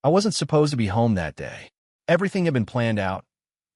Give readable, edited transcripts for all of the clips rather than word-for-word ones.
I wasn't supposed to be home that day. Everything had been planned out,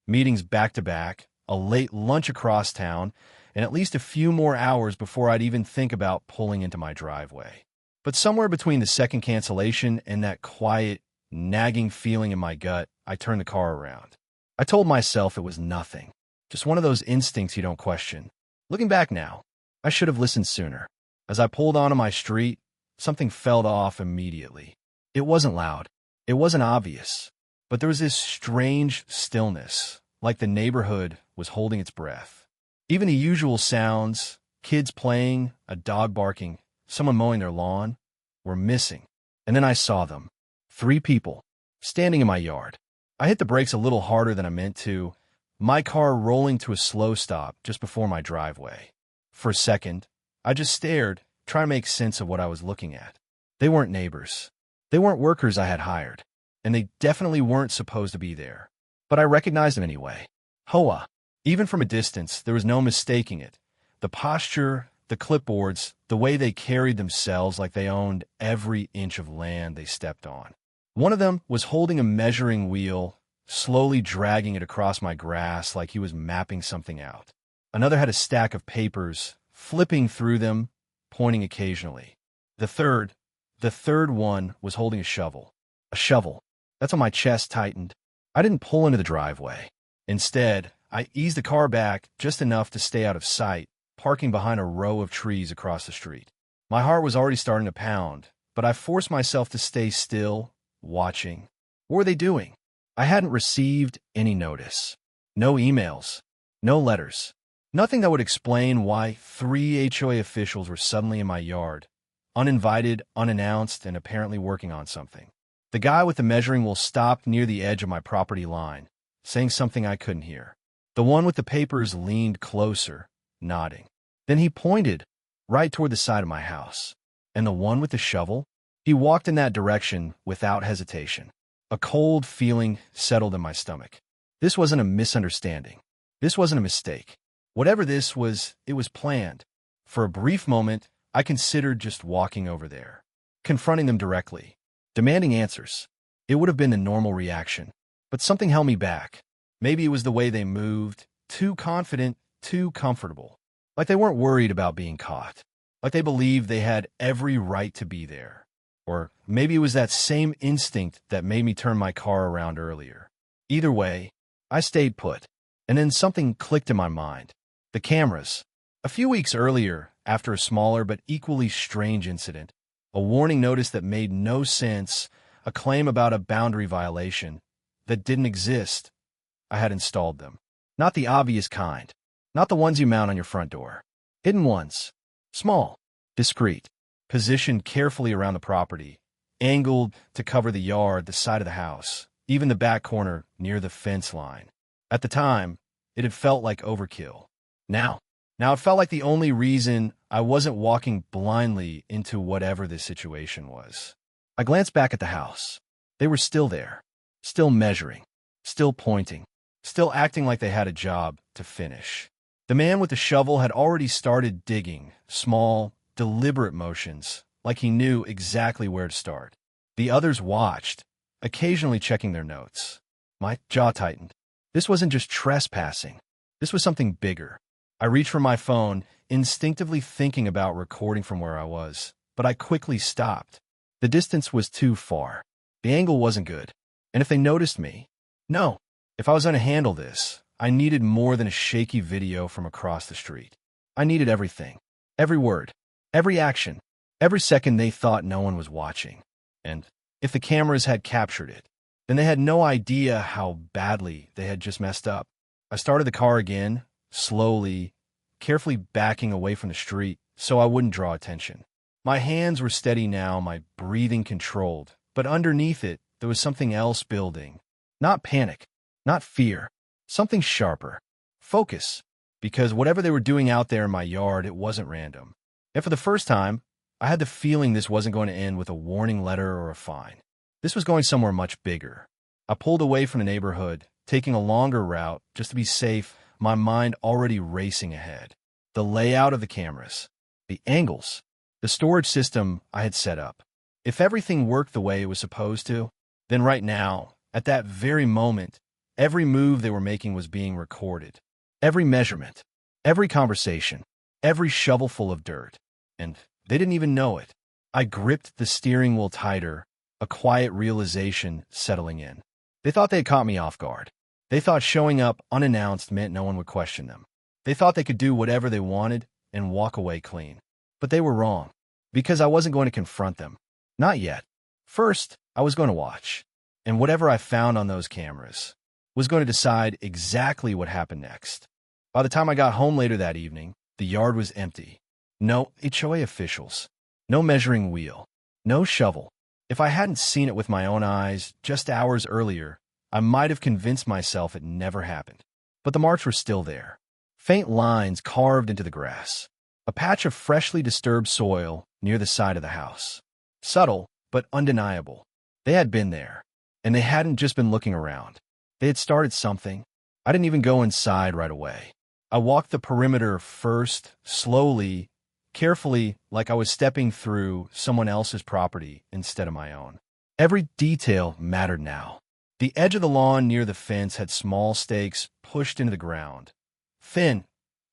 meetings back to back, a late lunch across town, and at least a few more hours before I'd even think about pulling into my driveway. But somewhere between the second cancellation and that quiet, nagging feeling in my gut, I turned the car around. I told myself it was nothing, just one of those instincts you don't question. Looking back now, I should have listened sooner. As I pulled onto my street, something fell off immediately. It wasn't loud. It wasn't obvious. But there was this strange stillness, like the neighborhood was holding its breath. Even the usual sounds, kids playing, a dog barking, someone mowing their lawn, were missing. And then I saw them. 3 people, standing in my yard. I hit the brakes a little harder than I meant to, my car rolling to a slow stop just before my driveway. For a second, I just stared, trying to make sense of what I was looking at. They weren't neighbors. They weren't workers I had hired. And they definitely weren't supposed to be there. But I recognized them anyway. HOA. Even from a distance, there was no mistaking it. The posture, the clipboards, the way they carried themselves like they owned every inch of land they stepped on. One of them was holding a measuring wheel, slowly dragging it across my grass like he was mapping something out. Another had a stack of papers, flipping through them, pointing occasionally. The third one was holding a shovel. A shovel. That's when my chest tightened. I didn't pull into the driveway. Instead, I eased the car back just enough to stay out of sight, parking behind a row of trees across the street. My heart was already starting to pound, but I forced myself to stay still, watching. What were they doing? I hadn't received any notice. No emails. No letters. Nothing that would explain why 3 HOA officials were suddenly in my yard, uninvited, unannounced, and apparently working on something. The guy with the measuring wheel stopped near the edge of my property line, saying something I couldn't hear. The one with the papers leaned closer, nodding. Then he pointed right toward the side of my house. And the one with the shovel? He walked in that direction without hesitation. A cold feeling settled in my stomach. This wasn't a misunderstanding. This wasn't a mistake. Whatever this was, it was planned. For a brief moment, I considered just walking over there, confronting them directly, demanding answers. It would have been the normal reaction, but something held me back. Maybe it was the way they moved, too confident, too comfortable. Like they weren't worried about being caught. Like they believed they had every right to be there. Or maybe it was that same instinct that made me turn my car around earlier. Either way, I stayed put. And then something clicked in my mind. The cameras. A few weeks earlier, after a smaller but equally strange incident, a warning notice that made no sense, a claim about a boundary violation that didn't exist, I had installed them. Not the obvious kind. Not the ones you mount on your front door. Hidden ones. Small. Discreet. Positioned carefully around the property. Angled to cover the yard, the side of the house, even the back corner near the fence line. At the time, it had felt like overkill. Now it felt like the only reason I wasn't walking blindly into whatever this situation was. I glanced back at the house. They were still there, still measuring, still pointing, still acting like they had a job to finish. The man with the shovel had already started digging, small, deliberate motions, like he knew exactly where to start. The others watched, occasionally checking their notes. My jaw tightened. This wasn't just trespassing. This was something bigger. I reached for my phone, instinctively thinking about recording from where I was, but I quickly stopped. The distance was too far. The angle wasn't good. And if they noticed me? No. If I was going to handle this, I needed more than a shaky video from across the street. I needed everything. Every word. Every action. Every second they thought no one was watching. And if the cameras had captured it, then they had no idea how badly they had just messed up. I started the car again, slowly, carefully backing away from the street so I wouldn't draw attention. My hands were steady now, my breathing controlled, but underneath it, there was something else building. Not panic, not fear, something sharper. Focus, because whatever they were doing out there in my yard, it wasn't random. And for the first time, I had the feeling this wasn't going to end with a warning letter or a fine. This was going somewhere much bigger. I pulled away from the neighborhood, taking a longer route just to be safe, my mind already racing ahead. The layout of the cameras, the angles, the storage system I had set up. If everything worked the way it was supposed to, Then right now, at that very moment, every move they were making was being recorded. Every measurement, every conversation, every shovelful of dirt. And they didn't even know it. I gripped the steering wheel tighter, a quiet realization settling in. They thought they had caught me off guard. They thought showing up unannounced meant no one would question them. They thought they could do whatever they wanted and walk away clean. But they were wrong, because I wasn't going to confront them. Not yet. First, I was going to watch. And whatever I found on those cameras was going to decide exactly what happened next. By the time I got home later that evening, the yard was empty. No HOA officials. No measuring wheel. No shovel. If I hadn't seen it with my own eyes just hours earlier, I might have convinced myself it never happened. But the marks were still there. Faint lines carved into the grass. A patch of freshly disturbed soil near the side of the house. Subtle, but undeniable. They had been there. And they hadn't just been looking around. They had started something. I didn't even go inside right away. I walked the perimeter first, slowly, carefully, like I was stepping through someone else's property instead of my own. Every detail mattered now. The edge of the lawn near the fence had small stakes pushed into the ground. Thin,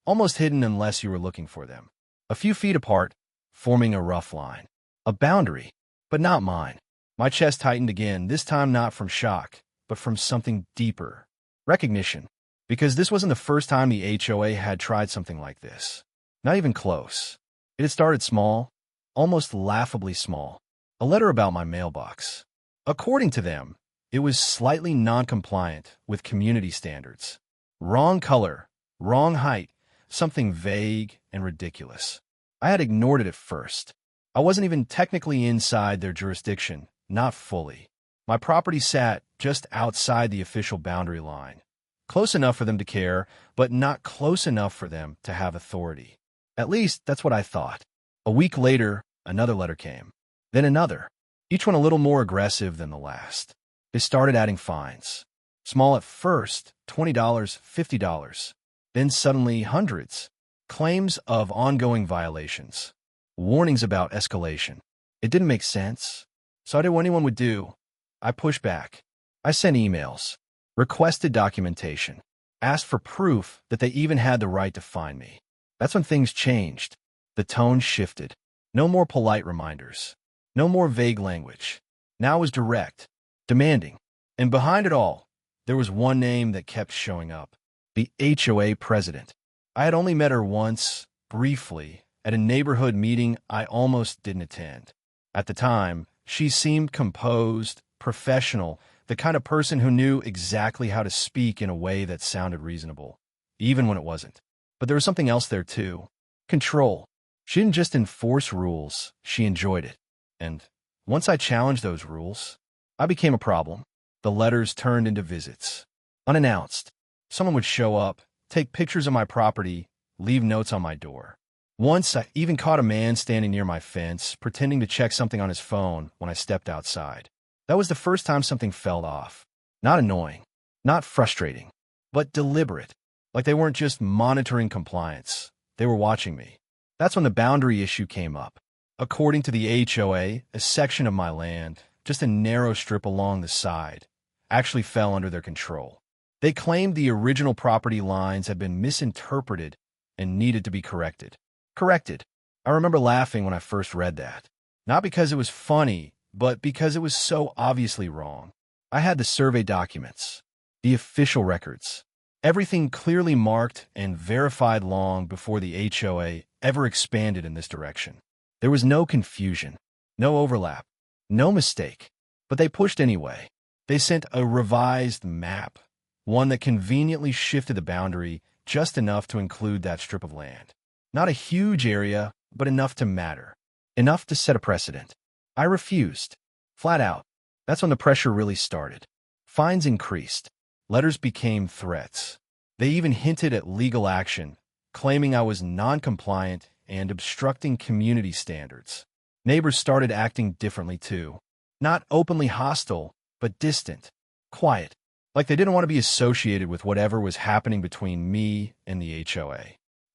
almost hidden unless you were looking for them. A few feet apart, forming a rough line. A boundary, but not mine. My chest tightened again, this time not from shock, but from something deeper. Recognition. Because this wasn't the first time the HOA had tried something like this. Not even close. It had started small, almost laughably small. A letter about my mailbox. According to them, it was slightly non-compliant with community standards. Wrong color, wrong height, something vague and ridiculous. I had ignored it at first. I wasn't even technically inside their jurisdiction, not fully. My property sat just outside the official boundary line. Close enough for them to care, but not close enough for them to have authority. At least, that's what I thought. A week later, another letter came. Then another, each one a little more aggressive than the last. They started adding fines. Small at first, $20, $50. Then suddenly hundreds. Claims of ongoing violations. Warnings about escalation. It didn't make sense. So I did what anyone would do. I pushed back. I sent emails. Requested documentation. Asked for proof that they even had the right to fine me. That's when things changed. The tone shifted. No more polite reminders. No more vague language. Now it was direct. Demanding. And behind it all, there was one name that kept showing up. The HOA president. I had only met her once, briefly, at a neighborhood meeting I almost didn't attend. At the time, she seemed composed, professional, the kind of person who knew exactly how to speak in a way that sounded reasonable, even when it wasn't. But there was something else there too. Control. She didn't just enforce rules, she enjoyed it. And once I challenged those rules, I became a problem. The letters turned into visits. Unannounced. Someone would show up, take pictures of my property, leave notes on my door. Once, I even caught a man standing near my fence, pretending to check something on his phone when I stepped outside. That was the first time something fell off. Not annoying, not frustrating, but deliberate. Like they weren't just monitoring compliance. They were watching me. That's when the boundary issue came up. According to the HOA, a section of my land, just a narrow strip along the side, actually fell under their control. They claimed the original property lines had been misinterpreted and needed to be corrected. Corrected. I remember laughing when I first read that. Not because it was funny, but because it was so obviously wrong. I had the survey documents, the official records, everything clearly marked and verified long before the HOA ever expanded in this direction. There was no confusion, no overlap, no mistake, but they pushed anyway. They sent a revised map, one that conveniently shifted the boundary just enough to include that strip of land. Not a huge area, but enough to matter, enough to set a precedent. I refused, flat out. That's when the pressure really started. Fines increased. Letters became threats. They even hinted at legal action, claiming I was non-compliant and obstructing community standards. Neighbors started acting differently too. Not openly hostile, but distant, quiet, like they didn't want to be associated with whatever was happening between me and the HOA.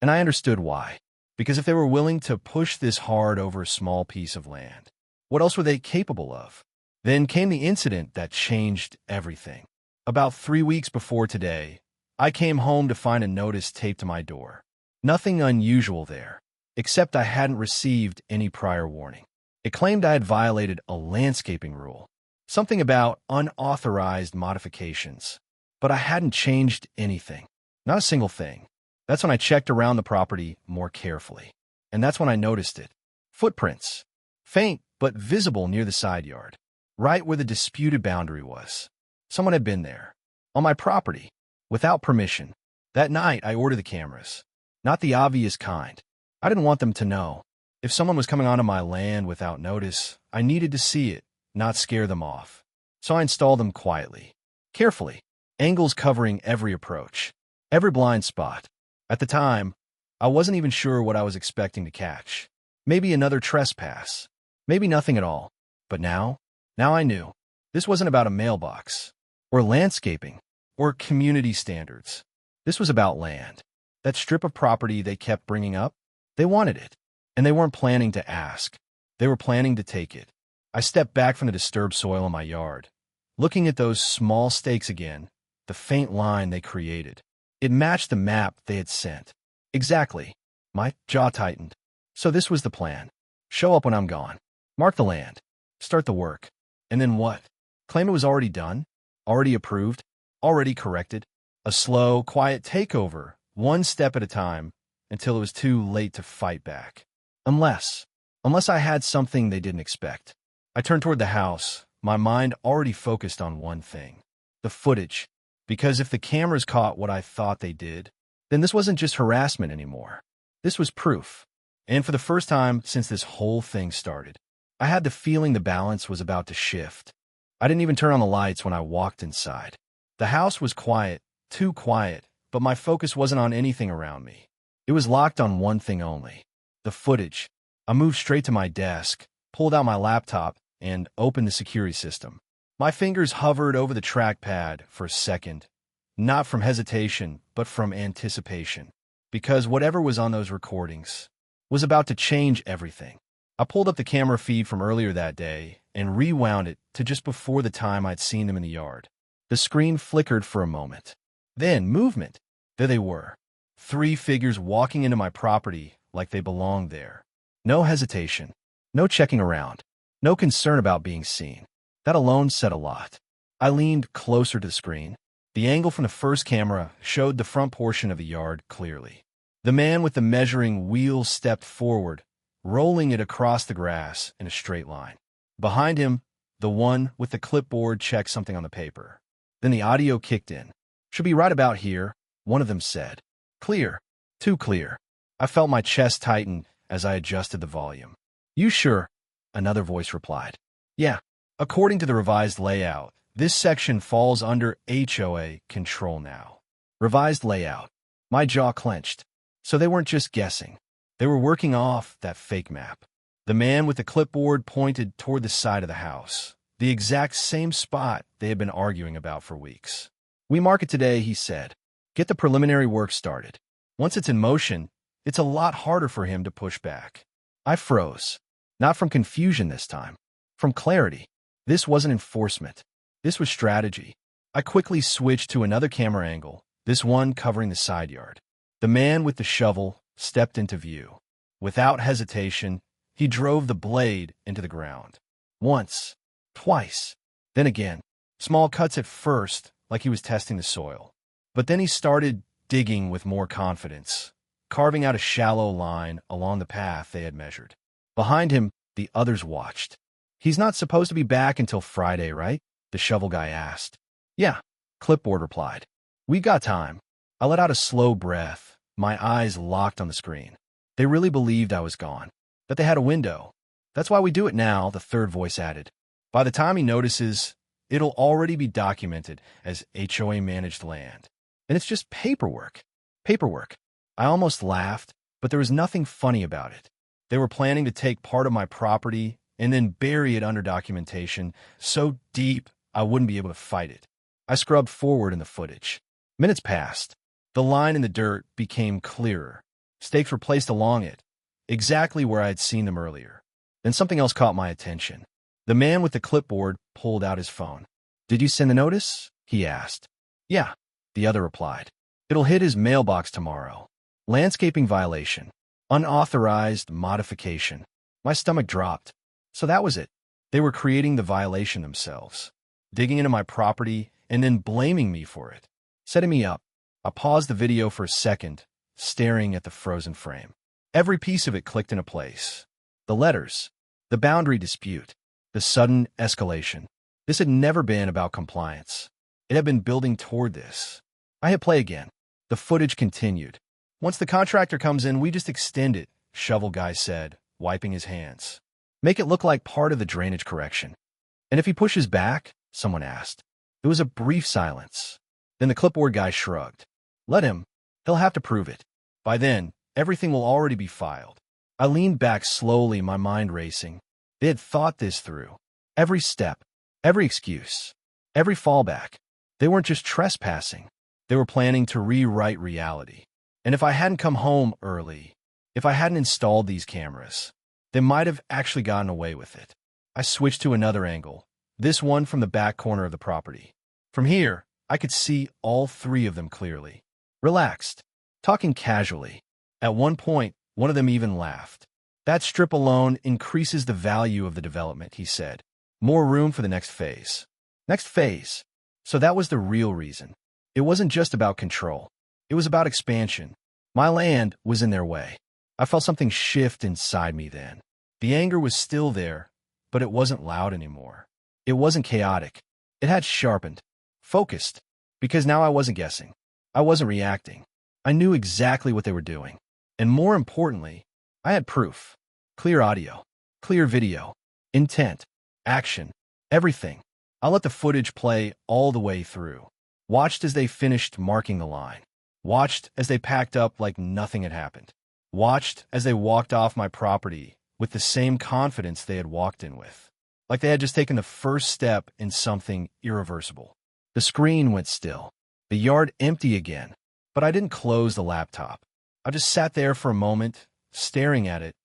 And I understood why. Because if they were willing to push this hard over a small piece of land, what else were they capable of? Then came the incident that changed everything. About 3 weeks before today, I came home to find a notice taped to my door. Nothing unusual there, except I hadn't received any prior warning. It claimed I had violated a landscaping rule, something about unauthorized modifications. But I hadn't changed anything, not a single thing. That's when I checked around the property more carefully. And that's when I noticed it. Footprints, faint but visible near the side yard, right where the disputed boundary was. Someone had been there, on my property, without permission. That night, I ordered the cameras. Not the obvious kind. I didn't want them to know. If someone was coming onto my land without notice, I needed to see it, not scare them off. So I installed them quietly, carefully, angles covering every approach, every blind spot. At the time, I wasn't even sure what I was expecting to catch. Maybe another trespass. Maybe nothing at all. But now I knew. This wasn't about a mailbox, or landscaping, or community standards. This was about land. That strip of property they kept bringing up, they wanted it. And they weren't planning to ask. They were planning to take it. I stepped back from the disturbed soil in my yard, looking at those small stakes again, the faint line they created. It matched the map they had sent. Exactly. My jaw tightened. So this was the plan. Show up when I'm gone. Mark the land. Start the work. And then what? Claim it was already done? Already approved? Already corrected? A slow, quiet takeover, one step at a time, until it was too late to fight back. Unless I had something they didn't expect. I turned toward the house, my mind already focused on one thing. The footage. Because if the cameras caught what I thought they did, then this wasn't just harassment anymore. This was proof. And for the first time since this whole thing started, I had the feeling the balance was about to shift. I didn't even turn on the lights when I walked inside. The house was quiet, too quiet, but my focus wasn't on anything around me. It was locked on one thing only. The footage. I moved straight to my desk, pulled out my laptop, and opened the security system. My fingers hovered over the trackpad for a second, not from hesitation, but from anticipation, because whatever was on those recordings was about to change everything. I pulled up the camera feed from earlier that day and rewound it to just before the time I'd seen them in the yard. The screen flickered for a moment. Then, movement. There they were. 3 figures walking into my property like they belonged there. No hesitation. No checking around. No concern about being seen. That alone said a lot. I leaned closer to the screen. The angle from the first camera showed the front portion of the yard clearly. The man with the measuring wheel stepped forward, rolling it across the grass in a straight line. Behind him, the one with the clipboard checked something on the paper. Then the audio kicked in. "Should be right about here," one of them said. "Clear. Too clear." I felt my chest tighten as I adjusted the volume. "You sure?" Another voice replied. "Yeah. According to the revised layout, this section falls under HOA control now." Revised layout. My jaw clenched. So they weren't just guessing. They were working off that fake map. The man with the clipboard pointed toward the side of the house, the exact same spot they had been arguing about for weeks. "We mark it today," he said. "Get the preliminary work started. Once it's in motion, it's a lot harder for him to push back." I froze. Not from confusion this time. From clarity. This wasn't enforcement. This was strategy. I quickly switched to another camera angle, this one covering the side yard. The man with the shovel stepped into view. Without hesitation, he drove the blade into the ground. Once. Twice. Then again. Small cuts at first, like he was testing the soil. But then he started digging with more confidence, carving out a shallow line along the path they had measured. Behind him, the others watched. "He's not supposed to be back until Friday, right?" the shovel guy asked. "Yeah," clipboard replied. "We got time." I let out a slow breath, my eyes locked on the screen. They really believed I was gone, that they had a window. "That's why we do it now," the third voice added. "By the time he notices, it'll already be documented as HOA managed land. And it's just paperwork. Paperwork." I almost laughed, but there was nothing funny about it. They were planning to take part of my property and then bury it under documentation so deep I wouldn't be able to fight it. I scrubbed forward in the footage. Minutes passed. The line in the dirt became clearer. Stakes were placed along it, exactly where I had seen them earlier. Then something else caught my attention. The man with the clipboard pulled out his phone. "Did you send the notice?" he asked. "Yeah," the other replied. "It'll hit his mailbox tomorrow. Landscaping violation. Unauthorized modification." My stomach dropped. So that was it. They were creating the violation themselves, digging into my property and then blaming me for it, setting me up. I paused the video for a second, staring at the frozen frame. Every piece of it clicked into place. The letters, the boundary dispute, the sudden escalation. This had never been about compliance. It had been building toward this. I hit play again. The footage continued. "Once the contractor comes in, we just extend it," shovel guy said, wiping his hands. "Make it look like part of the drainage correction." "And if he pushes back?" someone asked. There was a brief silence. Then the clipboard guy shrugged. "Let him. He'll have to prove it. By then, everything will already be filed." I leaned back slowly, my mind racing. They had thought this through. Every step, every excuse, every fallback. They weren't just trespassing. They were planning to rewrite reality. And if I hadn't come home early, if I hadn't installed these cameras, they might have actually gotten away with it. I switched to another angle, this one from the back corner of the property. From here, I could see all three of them clearly. Relaxed, talking casually. At one point, one of them even laughed. "That strip alone increases the value of the development," he said. "More room for the next phase." Next phase. So that was the real reason. It wasn't just about control. It was about expansion. My land was in their way. I felt something shift inside me then. The anger was still there, but it wasn't loud anymore. It wasn't chaotic. It had sharpened, focused, because now I wasn't guessing. I wasn't reacting. I knew exactly what they were doing. And more importantly, I had proof. Clear audio, clear video, intent, action, everything. I let the footage play all the way through. Watched as they finished marking the line. Watched as they packed up like nothing had happened. Watched as they walked off my property with the same confidence they had walked in with. Like they had just taken the first step in something irreversible. The screen went still. The yard empty again. But I didn't close the laptop. I just sat there for a moment, staring at it,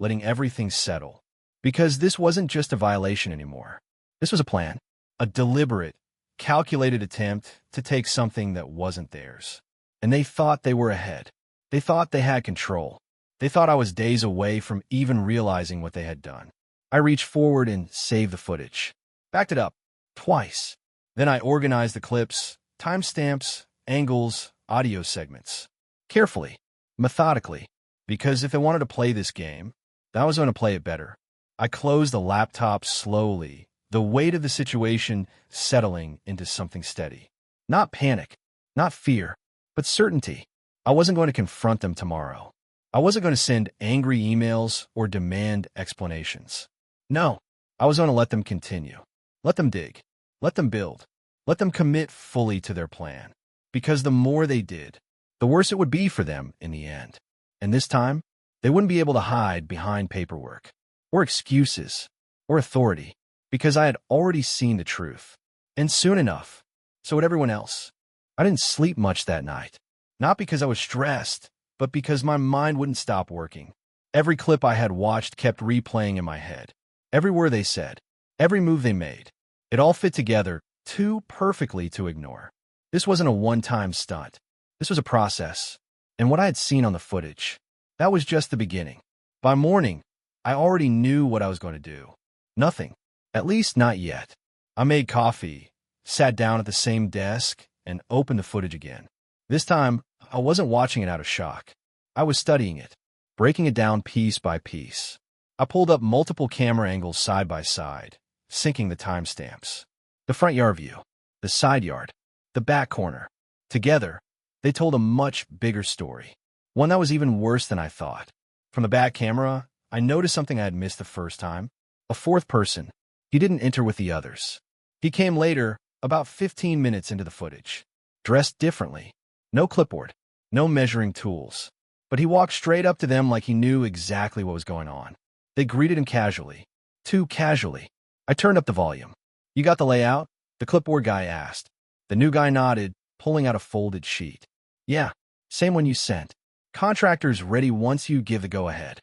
letting everything settle. Because this wasn't just a violation anymore. This was a plan. A deliberate, calculated attempt to take something that wasn't theirs. And they thought they were ahead. They thought they had control. They thought I was days away from even realizing what they had done. I reached forward and saved the footage. Backed it up. Twice. Then I organized the clips, timestamps, angles, audio segments. Carefully. Methodically. Because if I wanted to play this game, I was going to play it better. I closed the laptop slowly, the weight of the situation settling into something steady. Not panic, not fear, but certainty. I wasn't going to confront them tomorrow. I wasn't going to send angry emails or demand explanations. No, I was going to let them continue. Let them dig. Let them build. Let them commit fully to their plan. Because the more they did, the worse it would be for them in the end. And this time, they wouldn't be able to hide behind paperwork, or excuses, or authority, because I had already seen the truth. And soon enough, so would everyone else. I didn't sleep much that night. Not because I was stressed, but because my mind wouldn't stop working. Every clip I had watched kept replaying in my head. Every word they said, every move they made. It all fit together too perfectly to ignore. This wasn't a one-time stunt. This was a process. And what I had seen on the footage, that was just the beginning. By morning, I already knew what I was going to do. Nothing. At least not yet. I made coffee, sat down at the same desk, and opened the footage again. This time, I wasn't watching it out of shock. I was studying it, breaking it down piece by piece. I pulled up multiple camera angles side by side, syncing the timestamps. The front yard view, the side yard, the back corner. Together, they told a much bigger story. One that was even worse than I thought. From the back camera, I noticed something I had missed the first time. A fourth person. He didn't enter with the others. He came later, about 15 minutes into the footage. Dressed differently. No clipboard. No measuring tools. But he walked straight up to them like he knew exactly what was going on. They greeted him casually. Too casually. I turned up the volume. "You got the layout?" the clipboard guy asked. The new guy nodded, pulling out a folded sheet. "Yeah, same one you sent. Contractor's ready once you give the go-ahead."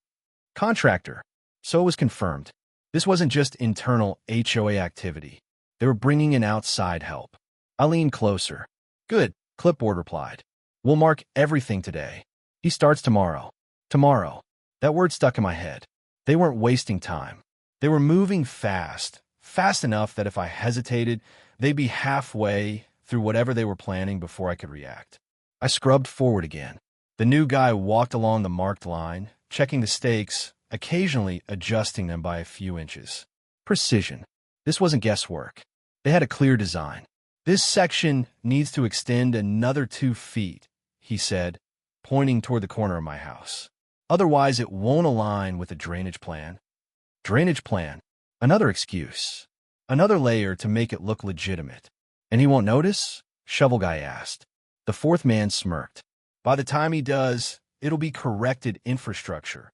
Contractor. So it was confirmed. This wasn't just internal HOA activity. They were bringing in outside help. I leaned closer. Good, clipboard replied. We'll mark everything today. He starts tomorrow. Tomorrow. That word stuck in my head. They weren't wasting time. They were moving fast, fast enough that if I hesitated, they'd be halfway through whatever they were planning before I could react. I scrubbed forward again. The new guy walked along the marked line, checking the stakes, occasionally adjusting them by a few inches. Precision. This wasn't guesswork. They had a clear design. This section needs to extend another 2 feet, he said, pointing toward the corner of my house. Otherwise, it won't align with the drainage plan. Drainage plan. Another excuse. Another layer to make it look legitimate. And he won't notice? Shovel guy asked. The fourth man smirked. By the time he does, it'll be corrected infrastructure.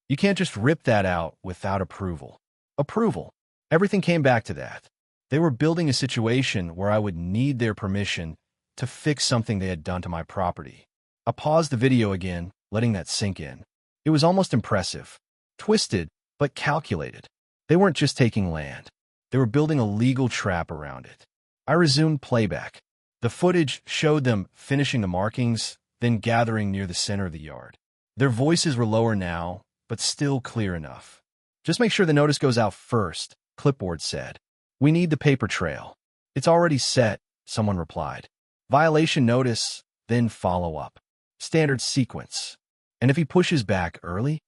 You can't just rip that out without approval. Approval. Everything came back to that. They were building a situation where I would need their permission to fix something they had done to my property. I paused the video again, letting that sink in. It was almost impressive. Twisted, but calculated. They weren't just taking land. They were building a legal trap around it. I resumed playback. The footage showed them finishing the markings, then gathering near the center of the yard. Their voices were lower now, but still clear enough. Just make sure the notice goes out first, clipboard said. We need the paper trail. It's already set, someone replied. Violation notice, then follow up. Standard sequence. And if he pushes back early?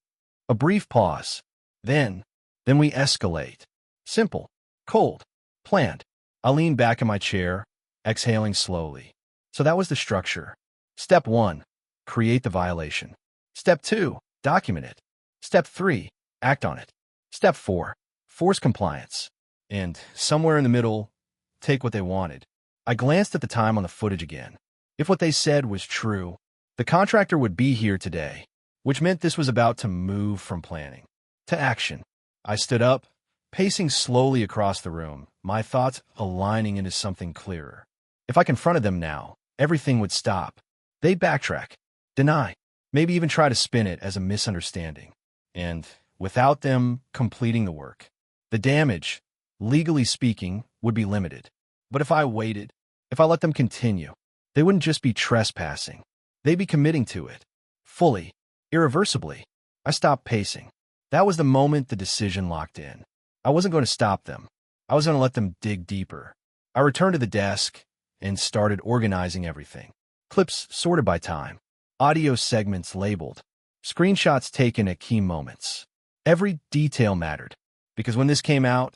A brief pause. Then we escalate. Simple. Cold. Planned. I leaned back in my chair, exhaling slowly. So that was the structure. Step 1. Create the violation. Step 2. Document it. Step 3. Act on it. Step 4. Force compliance. And somewhere in the middle, take what they wanted. I glanced at the time on the footage again. If what they said was true, the contractor would be here today, which meant this was about to move from planning to action. I stood up, pacing slowly across the room, my thoughts aligning into something clearer. If I confronted them now, everything would stop. They'd backtrack, deny, maybe even try to spin it as a misunderstanding. And without them completing the work, the damage, legally speaking, would be limited. But if I waited, if I let them continue, they wouldn't just be trespassing. They'd be committing to it. Fully, irreversibly. I stopped pacing. That was the moment the decision locked in. I wasn't going to stop them. I was going to let them dig deeper. I returned to the desk and started organizing everything. Clips sorted by time. Audio segments labeled. Screenshots taken at key moments. Every detail mattered, because when this came out,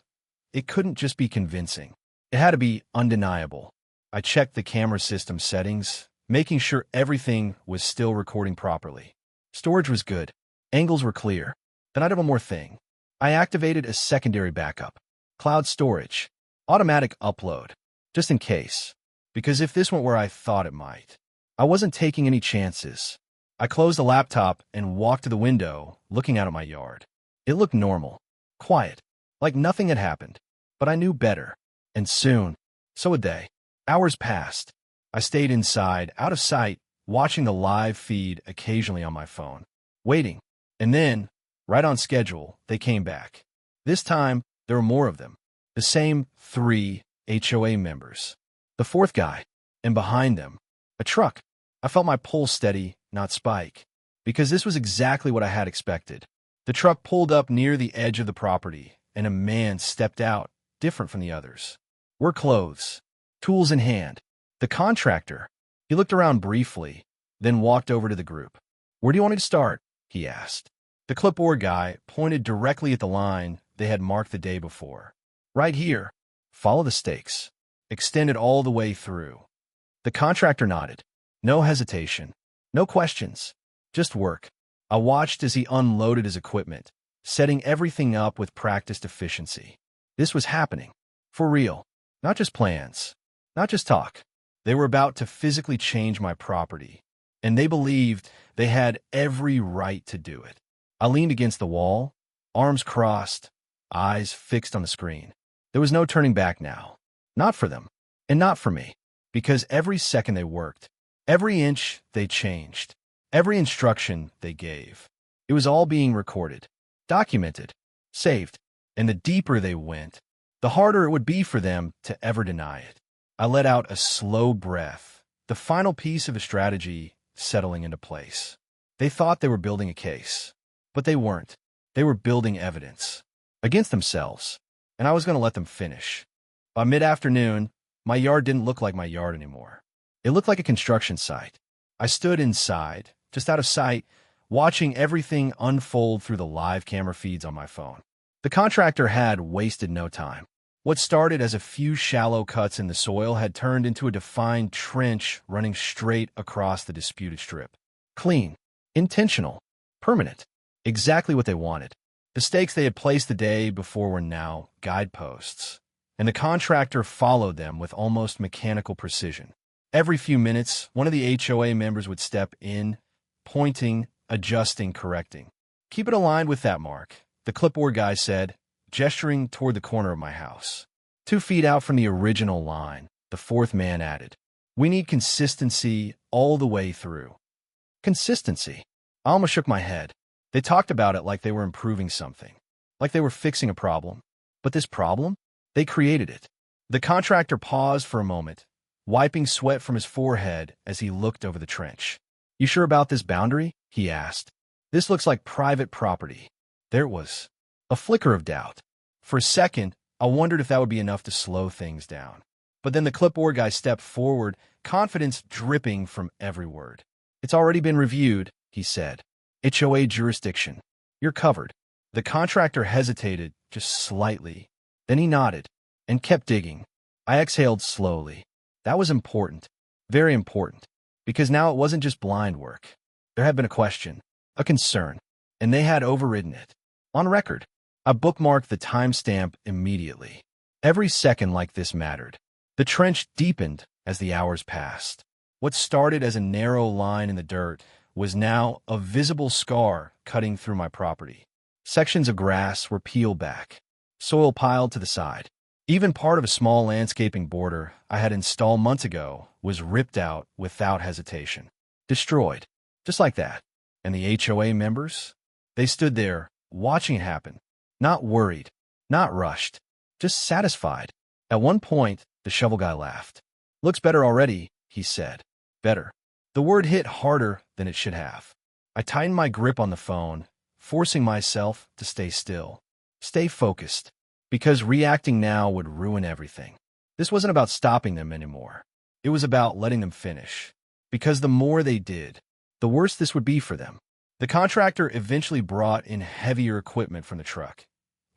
it couldn't just be convincing. It had to be undeniable. I checked the camera system settings, making sure everything was still recording properly. Storage was good. Angles were clear. Then I did one more thing. I activated a secondary backup. Cloud storage. Automatic upload. Just in case. Because if this went where I thought it might, I wasn't taking any chances. I closed the laptop and walked to the window, looking out at my yard. It looked normal. Quiet. Like nothing had happened. But I knew better. And soon, so would they. Hours passed. I stayed inside, out of sight, watching the live feed occasionally on my phone. Waiting. And then, right on schedule, they came back. This time, there were more of them. The same 3 HOA members. The fourth guy. And behind them, a truck. I felt my pulse steady, not spike. Because this was exactly what I had expected. The truck pulled up near the edge of the property, and a man stepped out, different from the others. Work clothes. Tools in hand. The contractor. He looked around briefly, then walked over to the group. Where do you want me to start? He asked. The clipboard guy pointed directly at the line they had marked the day before. Right here. Follow the stakes. Extend it all the way through. The contractor nodded. No hesitation. No questions. Just work. I watched as he unloaded his equipment, setting everything up with practiced efficiency. This was happening. For real. Not just plans. Not just talk. They were about to physically change my property, and they believed they had every right to do it. I leaned against the wall, arms crossed, eyes fixed on the screen. There was no turning back now. Not for them, and not for me, because every second they worked, every inch they changed, every instruction they gave, it was all being recorded, documented, saved, And the deeper they went, the harder it would be for them to ever deny it. I let out a slow breath, the final piece of a strategy settling into place. They thought they were building a case, but they weren't. They were building evidence against themselves, and I was going to let them finish. By mid-afternoon, my yard didn't look like my yard anymore. It looked like a construction site. I stood inside, just out of sight, watching everything unfold through the live camera feeds on my phone. The contractor had wasted no time. What started as a few shallow cuts in the soil had turned into a defined trench running straight across the disputed strip. Clean, intentional, permanent. Exactly what they wanted. The stakes they had placed the day before were now guideposts, and the contractor followed them with almost mechanical precision. Every few minutes, one of the HOA members would step in, pointing, adjusting, correcting. "Keep it aligned with that mark," the clipboard guy said, gesturing toward the corner of my house. 2 feet out from the original line, the fourth man added, "We need consistency all the way through." Consistency. I almost shook my head. They talked about it like they were improving something, like they were fixing a problem. But this problem? They created it. The contractor paused for a moment, wiping sweat from his forehead as he looked over the trench. "You sure about this boundary?" he asked. "This looks like private property." There it was. A flicker of doubt. For a second, I wondered if that would be enough to slow things down. But then the clipboard guy stepped forward, confidence dripping from every word. "It's already been reviewed," he said. "HOA jurisdiction. You're covered." The contractor hesitated just slightly. Then he nodded and kept digging. I exhaled slowly. That was important. Very important. Because now it wasn't just blind work. There had been a question, a concern, and they had overridden it. On record. I bookmarked the timestamp immediately. Every second like this mattered. The trench deepened as the hours passed. What started as a narrow line in the dirt was now a visible scar cutting through my property. Sections of grass were peeled back, soil piled to the side. Even part of a small landscaping border I had installed months ago was ripped out without hesitation. Destroyed. Just like that. And the HOA members? They stood there, watching it happen. Not worried, not rushed, just satisfied. At one point, the shovel guy laughed. "Looks better already," he said. Better. The word hit harder than it should have. I tightened my grip on the phone, forcing myself to stay still. Stay focused. Because reacting now would ruin everything. This wasn't about stopping them anymore. It was about letting them finish. Because the more they did, the worse this would be for them. The contractor eventually brought in heavier equipment from the truck.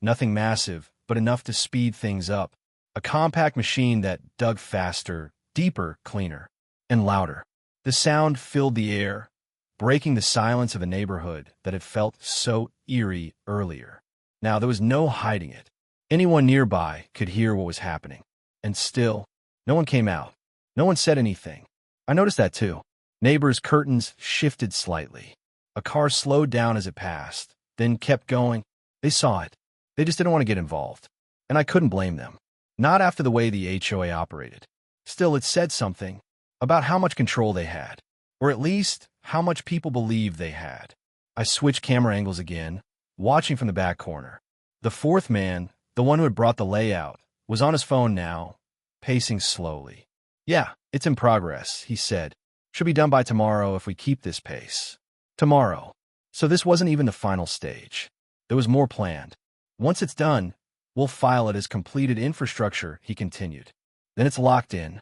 Nothing massive, but enough to speed things up. A compact machine that dug faster, deeper, cleaner, and louder. The sound filled the air, breaking the silence of a neighborhood that had felt so eerie earlier. Now there was no hiding it. Anyone nearby could hear what was happening. And still, no one came out. No one said anything. I noticed that too. Neighbors' curtains shifted slightly. A car slowed down as it passed, then kept going. They saw it. They just didn't want to get involved. And I couldn't blame them. Not after the way the HOA operated. Still, it said something about how much control they had. Or at least, how much people believed they had. I switched camera angles again, watching from the back corner. The fourth man, the one who had brought the layout, was on his phone now, pacing slowly. "Yeah, it's in progress," he said. "Should be done by tomorrow if we keep this pace." Tomorrow. So this wasn't even the final stage. There was more planned. "Once it's done, we'll file it as completed infrastructure," he continued. "Then it's locked in."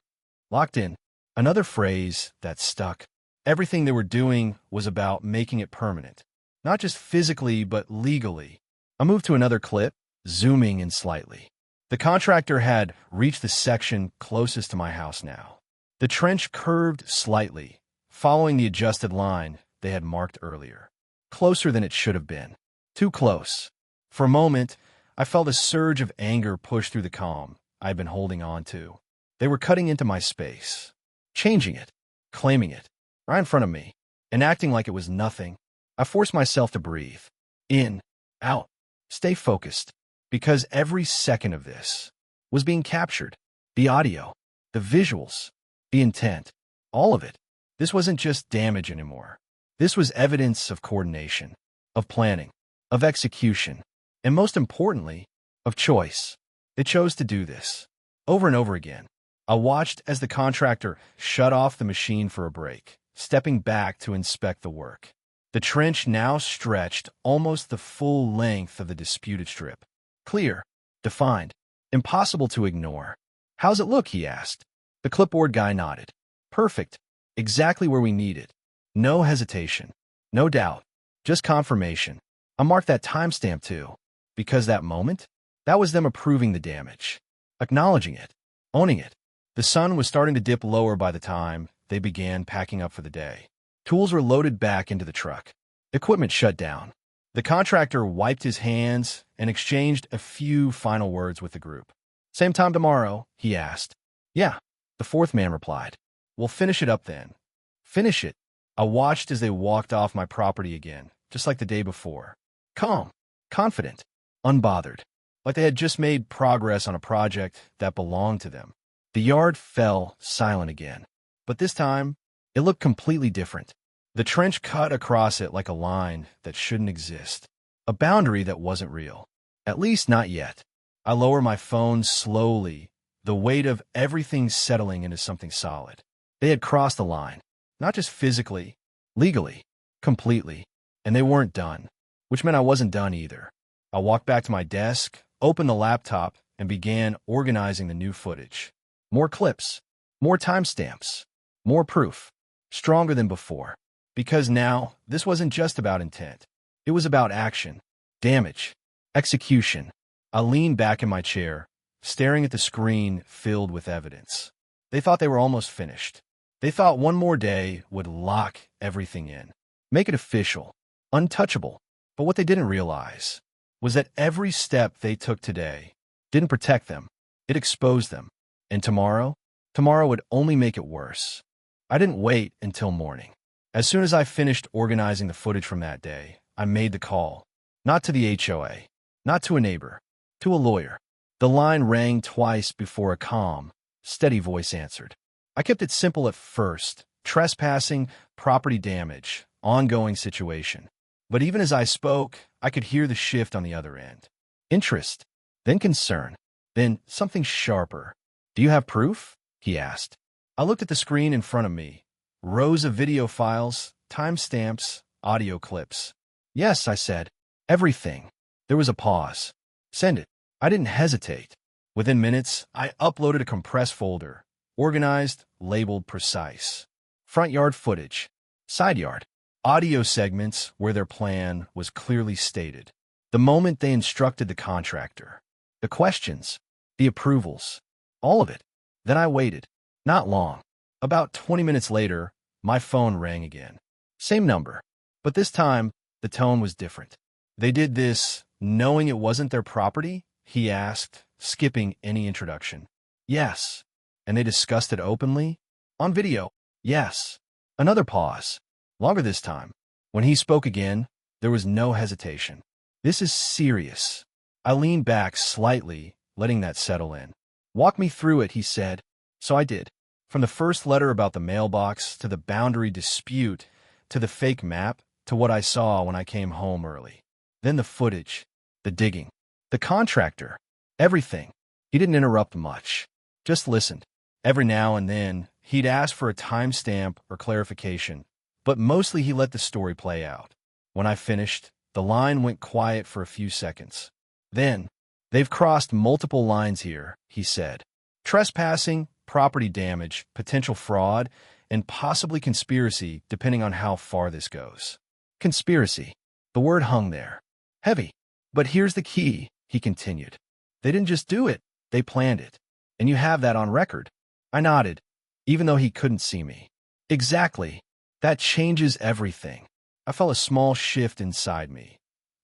Locked in. Another phrase that stuck. Everything they were doing was about making it permanent. Not just physically, but legally. I moved to another clip, zooming in slightly. The contractor had reached the section closest to my house now. The trench curved slightly, following the adjusted line they had marked earlier. Closer than it should have been. Too close. For a moment, I felt a surge of anger push through the calm I'd been holding on to. They were cutting into my space, changing it, claiming it, right in front of me, and acting like it was nothing. I forced myself to breathe. In, out, stay focused, because every second of this was being captured. The audio, the visuals, the intent, all of it. This wasn't just damage anymore. This was evidence of coordination, of planning, of execution, and most importantly, of choice. They chose to do this. Over and over again. I watched as the contractor shut off the machine for a break, stepping back to inspect the work. The trench now stretched almost the full length of the disputed strip. Clear, defined, impossible to ignore. "How's it look?" he asked. The clipboard guy nodded. "Perfect. Exactly where we need it. No hesitation. No doubt. Just confirmation." I marked that timestamp too, because that moment, that was them approving the damage, acknowledging it, owning it. The sun was starting to dip lower by the time they began packing up for the day. Tools were loaded back into the truck. Equipment shut down. The contractor wiped his hands and exchanged a few final words with the group. "Same time tomorrow?" he asked. "Yeah," the fourth man replied. "We'll finish it up then." Finish it. I watched as they walked off my property again, just like the day before. Calm, confident, unbothered, like they had just made progress on a project that belonged to them. The yard fell silent again, but this time, it looked completely different. The trench cut across it like a line that shouldn't exist, a boundary that wasn't real. At least not yet. I lower my phone slowly, the weight of everything settling into something solid. They had crossed the line, not just physically, legally, completely, and they weren't done, which meant I wasn't done either. I walked back to my desk, opened the laptop, and began organizing the new footage. More clips, more timestamps, more proof, stronger than before. Because now, this wasn't just about intent. It was about action, damage, execution. I leaned back in my chair, staring at the screen filled with evidence. They thought they were almost finished. They thought one more day would lock everything in, make it official, untouchable. But what they didn't realize was that every step they took today didn't protect them. It exposed them. And tomorrow would only make it worse. I didn't wait until morning. As soon as I finished organizing the footage from that day, I made the call. Not to the HOA, not to a neighbor, to a lawyer. The line rang twice before a calm, steady voice answered. I kept it simple at first: trespassing, property damage, ongoing situation. But even as I spoke, I could hear the shift on the other end. Interest, then concern, then something sharper. "Do you have proof?" he asked. I looked at the screen in front of me. Rows of video files, timestamps, audio clips. "Yes," I said. "Everything." There was a pause. "Send it." I didn't hesitate. Within minutes, I uploaded a compressed folder, organized, labeled precise. Front yard footage, side yard, audio segments where their plan was clearly stated. The moment they instructed the contractor, the questions, the approvals, all of it. Then I waited. Not long. About 20 minutes later, my phone rang again. Same number, but this time, the tone was different. "They did this knowing it wasn't their property?" he asked, skipping any introduction. "Yes." "And they discussed it openly?" "On video." "Yes." Another pause. Longer this time. When he spoke again, there was no hesitation. "This is serious." I leaned back slightly, letting that settle in. "Walk me through it," he said. So I did. From the first letter about the mailbox, to the boundary dispute, to the fake map, to what I saw when I came home early. Then the footage, the digging, the contractor, everything. He didn't interrupt much, just listened. Every now and then, he'd ask for a timestamp or clarification, but mostly he let the story play out. When I finished, the line went quiet for a few seconds. Then, "They've crossed multiple lines here," he said. "Trespassing, property damage, potential fraud, and possibly conspiracy, depending on how far this goes." Conspiracy. The word hung there. Heavy. "But here's the key," he continued. "They didn't just do it, they planned it. And you have that on record." I nodded, even though he couldn't see me. "Exactly. That changes everything." I felt a small shift inside me.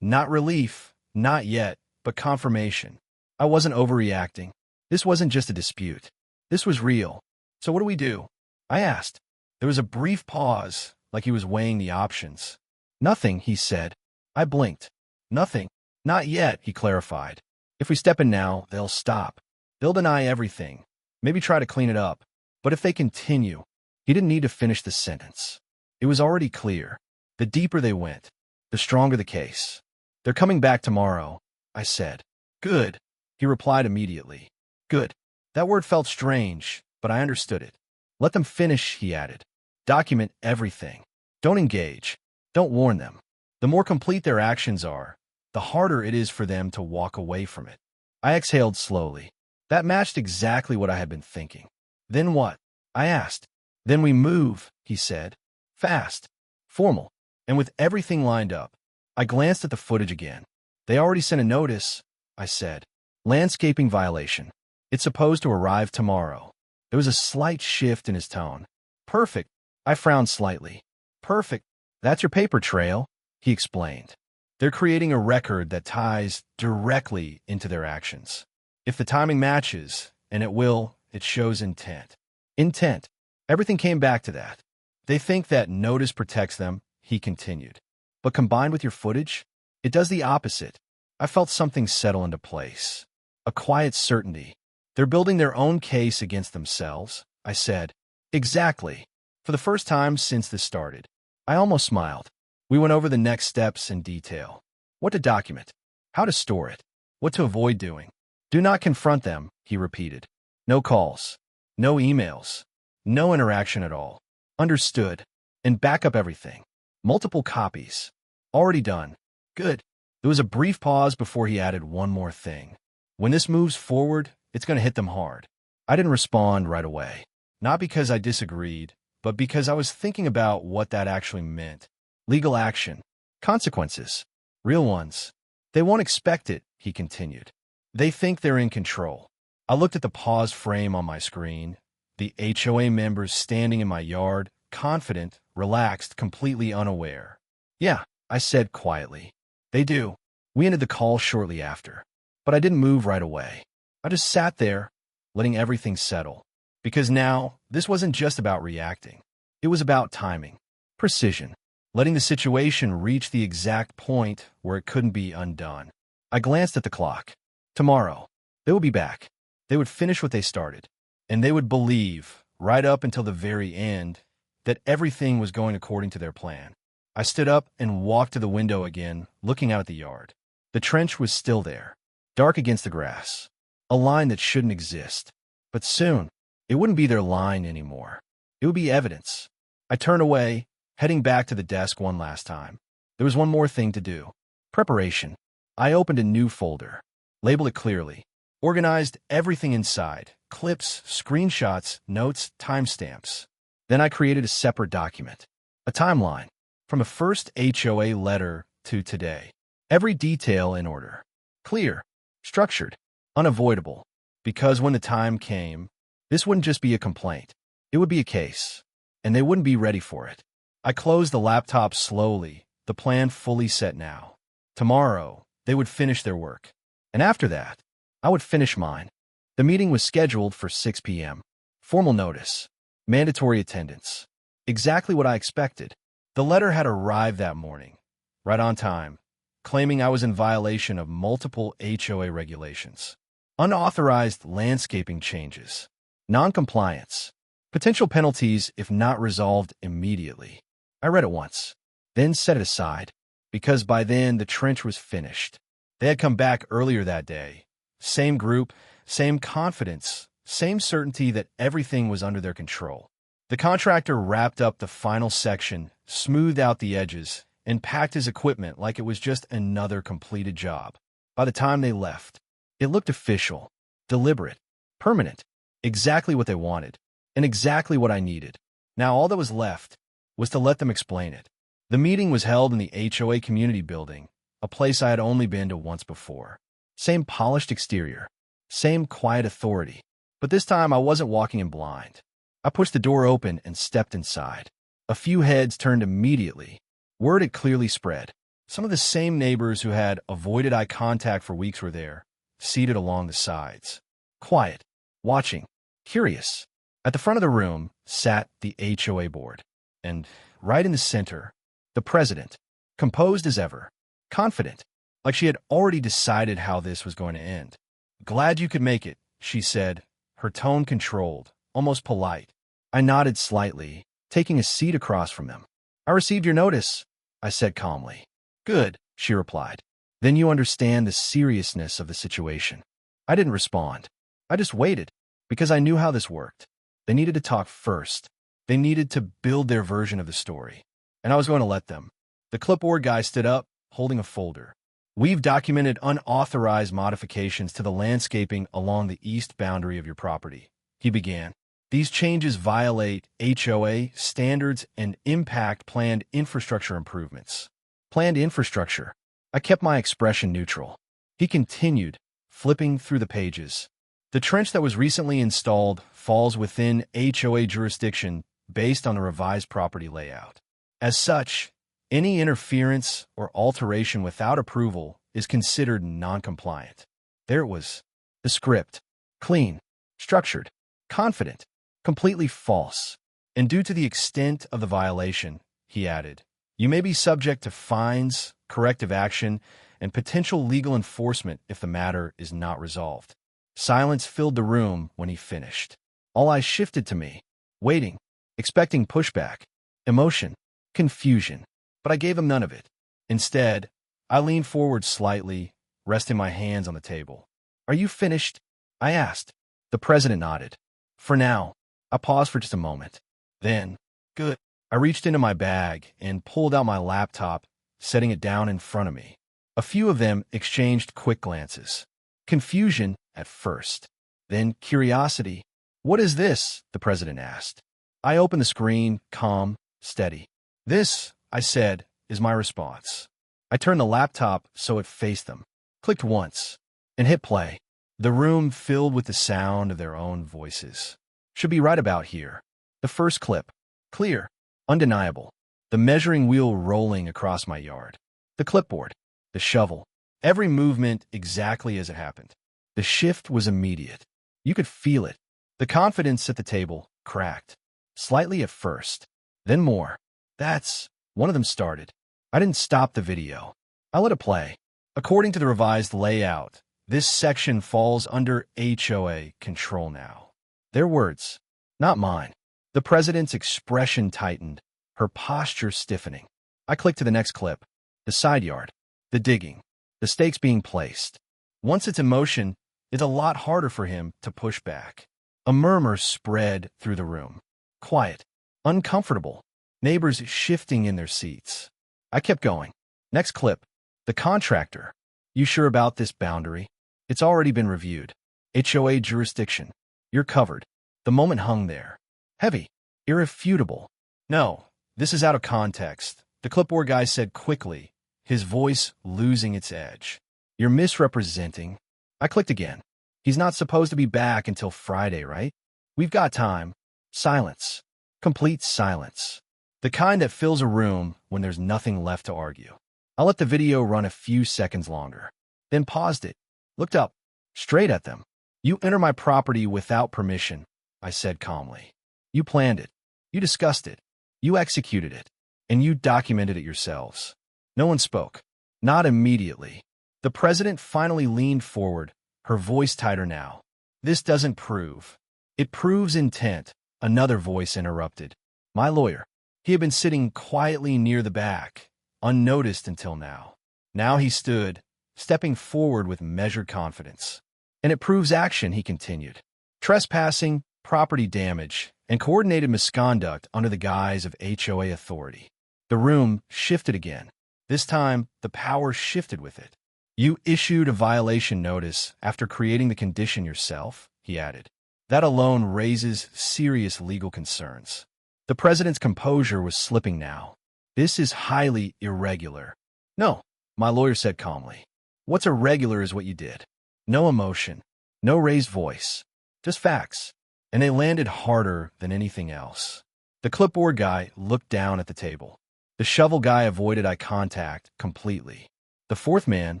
Not relief, not yet, but confirmation. I wasn't overreacting. This wasn't just a dispute. This was real. "So what do we do?" I asked. There was a brief pause, like he was weighing the options. "Nothing," he said. I blinked. "Nothing. Not yet," he clarified. "If we step in now, they'll stop. They'll deny everything. Maybe try to clean it up. But if they continue..." He didn't need to finish the sentence. It was already clear. The deeper they went, the stronger the case. "They're coming back tomorrow," I said. Good, he replied immediately. Good. That word felt strange, but I understood it. Let them finish, he added. Document everything. Don't engage. Don't warn them. The more complete their actions are, the harder it is for them to walk away from it. I exhaled slowly. That matched exactly what I had been thinking. Then what? I asked. Then we move, he said. Fast. Formal. And with everything lined up. I glanced at the footage again. They already sent a notice, I said. Landscaping violation. It's supposed to arrive tomorrow. There was a slight shift in his tone. Perfect. I frowned slightly. Perfect. That's your paper trail, he explained. They're creating a record that ties directly into their actions. If the timing matches, and it will, it shows intent. Intent. Everything came back to that. They think that notice protects them, he continued. But combined with your footage, it does the opposite. I felt something settle into place. A quiet certainty. They're building their own case against themselves, I said. Exactly. For the first time since this started. I almost smiled. We went over the next steps in detail. What to document. How to store it. What to avoid doing. Do not confront them, he repeated. No calls. No emails. No interaction at all. Understood. And back up everything. Multiple copies. Already done. Good. There was a brief pause before he added one more thing. When this moves forward, it's going to hit them hard. I didn't respond right away. Not because I disagreed, but because I was thinking about what that actually meant. Legal action. Consequences. Real ones. They won't expect it, he continued. They think they're in control. I looked at the pause frame on my screen, the HOA members standing in my yard, confident, relaxed, completely unaware. Yeah, I said quietly. They do. We ended the call shortly after. But I didn't move right away. I just sat there, letting everything settle. Because now, this wasn't just about reacting. It was about timing. Precision. Letting the situation reach the exact point where it couldn't be undone. I glanced at the clock. Tomorrow, they would be back. They would finish what they started. And they would believe, right up until the very end, that everything was going according to their plan. I stood up and walked to the window again, looking out at the yard. The trench was still there, dark against the grass. A line that shouldn't exist. But soon, it wouldn't be their line anymore. It would be evidence. I turned away, heading back to the desk one last time. There was one more thing to do. Preparation. I opened a new folder, labeled it clearly, organized everything inside, clips, screenshots, notes, timestamps. Then I created a separate document, a timeline, from the first HOA letter to today. Every detail in order. Clear, structured, unavoidable. Because when the time came, this wouldn't just be a complaint. It would be a case. And they wouldn't be ready for it. I closed the laptop slowly, the plan fully set now. Tomorrow, they would finish their work. And after that, I would finish mine. The meeting was scheduled for 6 p.m. Formal notice. Mandatory attendance. Exactly what I expected. The letter had arrived that morning, right on time, claiming I was in violation of multiple HOA regulations. Unauthorized landscaping changes. Non-compliance. Potential penalties if not resolved immediately. I read it once, then set it aside, because by then the trench was finished. They had come back earlier that day. Same group, same confidence, same certainty that everything was under their control. The contractor wrapped up the final section, smoothed out the edges, and packed his equipment like it was just another completed job. By the time they left, it looked official, deliberate, permanent, exactly what they wanted, and exactly what I needed. Now all that was left was to let them explain it. The meeting was held in the HOA community building, a place I had only been to once before. Same polished exterior, same quiet authority. But this time I wasn't walking in blind. I pushed the door open and stepped inside. A few heads turned immediately. Word had clearly spread. Some of the same neighbors who had avoided eye contact for weeks were there, seated along the sides. Quiet, watching, curious. At the front of the room sat the HOA board. And right in the center, the president, composed as ever, confident, like she had already decided how this was going to end. Glad you could make it, she said, her tone controlled, almost polite. I nodded slightly, taking a seat across from them. I received your notice, I said calmly. Good, she replied. Then you understand the seriousness of the situation. I didn't respond. I just waited, because I knew how this worked. They needed to talk first. They needed to build their version of the story. And I was going to let them. The clipboard guy stood up, holding a folder. We've documented unauthorized modifications to the landscaping along the east boundary of your property, he began. These changes violate HOA standards and impact planned infrastructure improvements. Planned infrastructure. I kept my expression neutral. He continued, flipping through the pages. The trench that was recently installed falls within HOA jurisdiction based on the revised property layout. As such, any interference or alteration without approval is considered non-compliant. There it was. The script. Clean, structured, confident, completely false. And due to the extent of the violation, he added, you may be subject to fines, corrective action, and potential legal enforcement if the matter is not resolved. Silence filled the room when he finished. All eyes shifted to me, waiting, expecting pushback, emotion, confusion. But I gave him none of it. Instead, I leaned forward slightly, resting my hands on the table. Are you finished? I asked. The president nodded. For now. I paused for just a moment. Then, good. I reached into my bag and pulled out my laptop, setting it down in front of me. A few of them exchanged quick glances. Confusion at first. Then curiosity. What is this? The president asked. I opened the screen, calm, steady. This, I said, is my response. I turned the laptop so it faced them, clicked once, and hit play. The room filled with the sound of their own voices. Should be right about here. The first clip. Clear. Undeniable. The measuring wheel rolling across my yard. The clipboard. The shovel. Every movement exactly as it happened. The shift was immediate. You could feel it. The confidence at the table cracked. Slightly at first. Then more. That's... One of them started. I didn't stop the video. I let it play. According to the revised layout, this section falls under HOA control now. Their words, not mine. The president's expression tightened, her posture stiffening. I clicked to the next clip. The side yard. The digging. The stakes being placed. Once it's in motion, it's a lot harder for him to push back. A murmur spread through the room. Quiet. Uncomfortable. Neighbors shifting in their seats. I kept going. Next clip. The contractor. You sure about this boundary? It's already been reviewed. HOA jurisdiction. You're covered. The moment hung there. Heavy. Irrefutable. No, this is out of context, the clipboard guy said quickly, his voice losing its edge. You're misrepresenting. I clicked again. He's not supposed to be back until Friday, right? We've got time. Silence. Complete silence. The kind that fills a room when there's nothing left to argue. I let the video run a few seconds longer, then paused it, looked up, straight at them. You enter my property without permission, I said calmly. You planned it. You discussed it. You executed it. And you documented it yourselves. No one spoke. Not immediately. The president finally leaned forward, her voice tighter now. This doesn't prove. It proves intent, another voice interrupted. My lawyer. He had been sitting quietly near the back, unnoticed until now. Now he stood, stepping forward with measured confidence. And it proves action, he continued. Trespassing, property damage, and coordinated misconduct under the guise of HOA authority. The room shifted again. This time, the power shifted with it. You issued a violation notice after creating the condition yourself, he added. That alone raises serious legal concerns. The president's composure was slipping now. This is highly irregular. No, my lawyer said calmly. What's irregular is what you did. No emotion, no raised voice, just facts. And they landed harder than anything else. The clipboard guy looked down at the table. The shovel guy avoided eye contact completely. The fourth man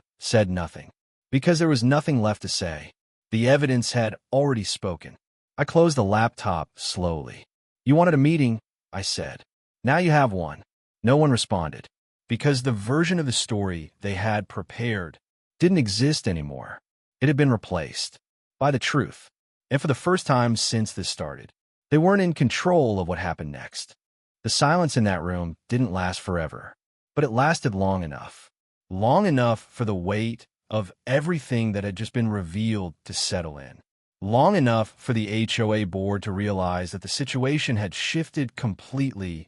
said nothing, because there was nothing left to say. The evidence had already spoken. I closed the laptop slowly. You wanted a meeting, I said. Now you have one. No one responded, because the version of the story they had prepared didn't exist anymore. It had been replaced by the truth. And for the first time since this started, they weren't in control of what happened next. The silence in that room didn't last forever, but it lasted long enough. long enough for the weight of everything that had just been revealed to settle in, long enough for the HOA board to realize that the situation had shifted completely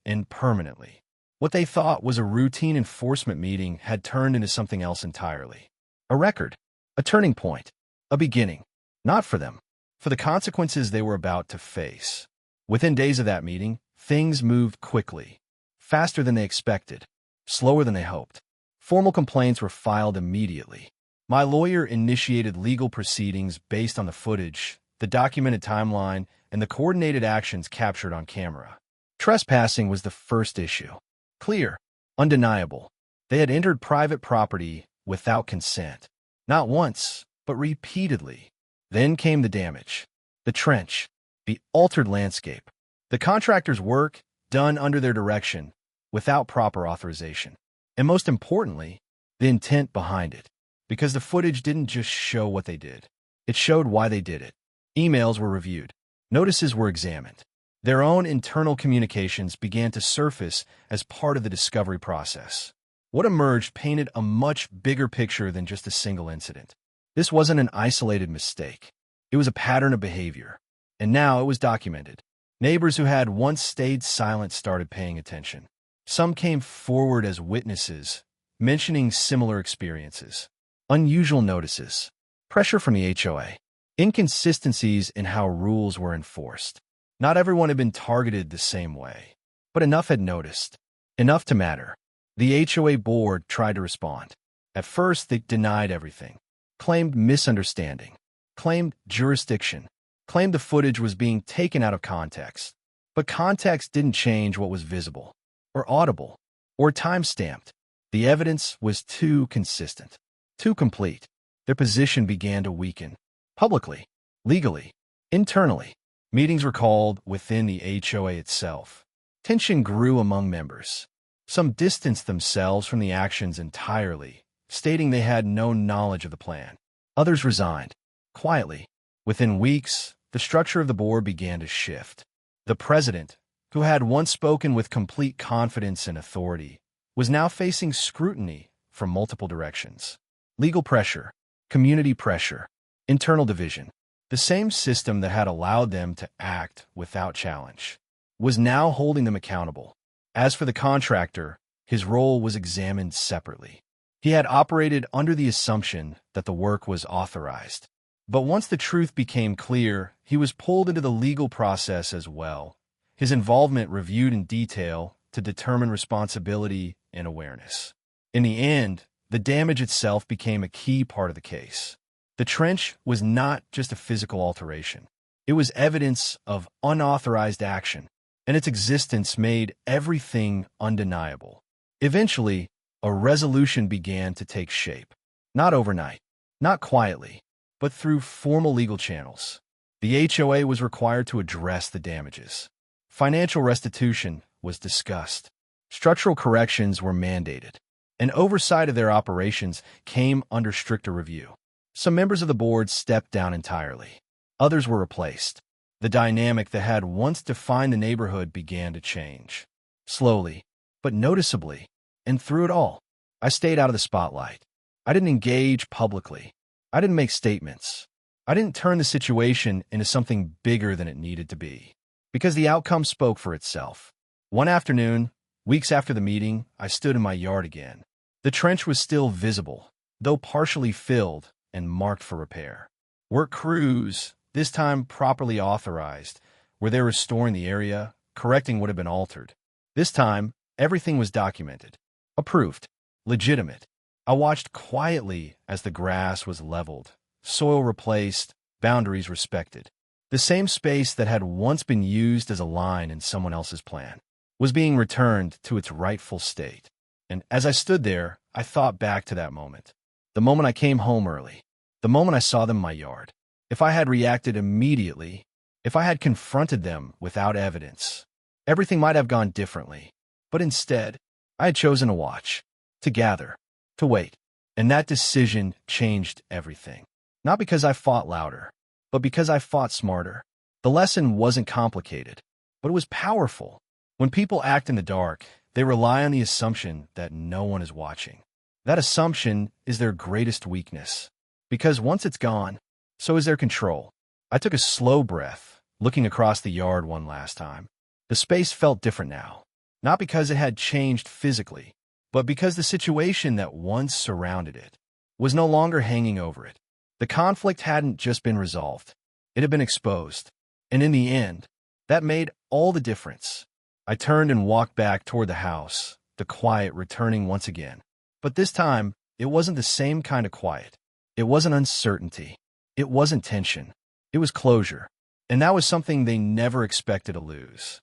and permanently. What they thought was a routine enforcement meeting had turned into something else entirely. A record, a turning point, a beginning. Not for them, for the consequences they were about to face. Within days of that meeting, things moved quickly, faster than they expected, slower than they hoped. Formal complaints were filed immediately. My lawyer initiated legal proceedings based on the footage, the documented timeline, and the coordinated actions captured on camera. Trespassing was the first issue. Clear, undeniable. They had entered private property without consent. Not once, but repeatedly. Then came the damage. The trench. The altered landscape. The contractor's work, done under their direction, without proper authorization. And most importantly, the intent behind it. Because the footage didn't just show what they did. It showed why they did it. Emails were reviewed. Notices were examined. Their own internal communications began to surface as part of the discovery process. What emerged painted a much bigger picture than just a single incident. This wasn't an isolated mistake. It was a pattern of behavior. And now it was documented. Neighbors who had once stayed silent started paying attention. Some came forward as witnesses, mentioning similar experiences. Unusual notices. Pressure from the HOA. Inconsistencies in how rules were enforced. Not everyone had been targeted the same way, but enough had noticed. Enough to matter. The HOA board tried to respond. At first, they denied everything. Claimed misunderstanding. Claimed jurisdiction. Claimed the footage was being taken out of context. But context didn't change what was visible, or audible, or time-stamped. The evidence was too consistent, too complete. Their position began to weaken. Publicly, legally, internally. Meetings were called within the HOA itself. Tension grew among members. Some distanced themselves from the actions entirely, stating they had no knowledge of the plan. Others resigned. Quietly. Within weeks, the structure of the board began to shift. The president, who had once spoken with complete confidence and authority, was now facing scrutiny from multiple directions. Legal pressure, community pressure, internal division. The same system that had allowed them to act without challenge was now holding them accountable. As for the contractor, his role was examined separately. He had operated under the assumption that the work was authorized. But once the truth became clear, he was pulled into the legal process as well. His involvement reviewed in detail to determine responsibility and awareness. In the end, the damage itself became a key part of the case. The trench was not just a physical alteration. It was evidence of unauthorized action, and its existence made everything undeniable. Eventually, a resolution began to take shape. Not overnight, not quietly, but through formal legal channels. The HOA was required to address the damages. Financial restitution was discussed. Structural corrections were mandated. And oversight of their operations came under stricter review. Some members of the board stepped down entirely. Others were replaced. The dynamic that had once defined the neighborhood began to change. Slowly, but noticeably. And through it all, I stayed out of the spotlight. I didn't engage publicly. I didn't make statements. I didn't turn the situation into something bigger than it needed to be. Because the outcome spoke for itself. One afternoon, weeks after the meeting, I stood in my yard again. The trench was still visible, though partially filled and marked for repair. Work crews, this time properly authorized, were there restoring the area, correcting what had been altered. This time, everything was documented, approved, legitimate. I watched quietly as the grass was leveled, soil replaced, boundaries respected. The same space that had once been used as a line in someone else's plan was being returned to its rightful state. And as I stood there, I thought back to that moment. The moment I came home early. The moment I saw them in my yard. If I had reacted immediately, if I had confronted them without evidence, everything might have gone differently. But instead, I had chosen to watch, to gather, to wait. And that decision changed everything. Not because I fought louder, but because I fought smarter. The lesson wasn't complicated, but it was powerful. When people act in the dark, they rely on the assumption that no one is watching. That assumption is their greatest weakness. Because once it's gone, so is their control. I took a slow breath, looking across the yard one last time. The space felt different now. Not because it had changed physically, but because the situation that once surrounded it was no longer hanging over it. The conflict hadn't just been resolved. It had been exposed. And in the end, that made all the difference. I turned and walked back toward the house, the quiet returning once again. But this time, it wasn't the same kind of quiet. It wasn't uncertainty. It wasn't tension. It was closure. And that was something they never expected to lose.